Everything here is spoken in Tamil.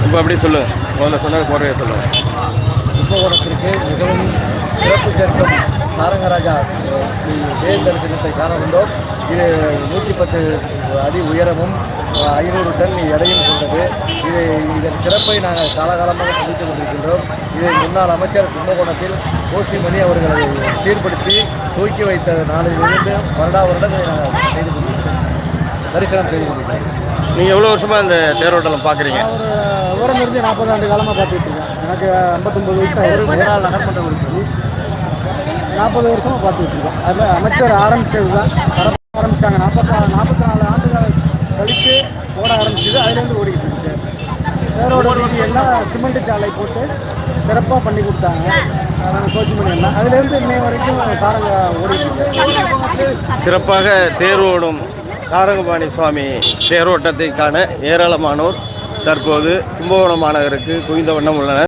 இப்போ அப்படி சொல்லுங்கள், முதல்ல சொன்னது போகிறே சொல்லுங்கள். கும்பகோணத்திற்கு மிகவும் சிறப்பு சேர்க்கும் சாரங்கராஜா தேர் தரிசனத்தை காண வந்தோம். இது 110 அடி உயரமும் 500 டன் எடையும் கொண்டது. இதன் சிறப்பை நாங்கள் காலகாலமாக சந்தித்துக் கொண்டிருக்கின்றோம். இதை முன்னாள் அமைச்சர் கும்பகோணத்தில் கோசிமணி அவர்களை சீர்படுத்தி தூக்கி வைத்த நாளிலிருந்து வருடம் இதை நாங்கள் செய்து கொண்டிருக்கிறோம், தரிசனம் செய்து கொண்டிருக்கிறோம். நீங்கள் எவ்வளோ வருஷமாக இந்த தேரோட்டம் பார்க்குறீங்க? ஒரு விவரம் இருந்து 40 ஆண்டு காலமாக பார்த்துட்டு இருக்கேன். எனக்கு 59 வயசு ஆயிரம். முன்னாள் நகர்மன்ற உறுப்பினர் 40 வருஷமாக பார்த்துட்டு இருக்கோம். அதில் அமைச்சர் ஆரம்பித்தது தான் ஆரம்பித்தாங்க. 44 ஆண்டுகள் கழித்து ஓட ஆரம்பிச்சது. அதுலேருந்து ஓடிக்கிட்டு இருக்கு. தேரோட வீதி எல்லாம் சிமெண்ட் சாலை போட்டு சிறப்பாக பண்ணி கொடுத்தாங்க. நாங்கள் கோச்சிமணி எல்லாம் அதுலேருந்து இன்னை வரைக்கும் சாரங்க ஓடிக்கிட்டு இருக்கு. சிறப்பாக தேரோடும் சாரங்கபாணி சுவாமி தேரோட்டத்தை காண ஏராளமானோர் தற்போது கும்பகோணம் மாநகருக்கு குவிந்த வண்ணம் உள்ளனர்.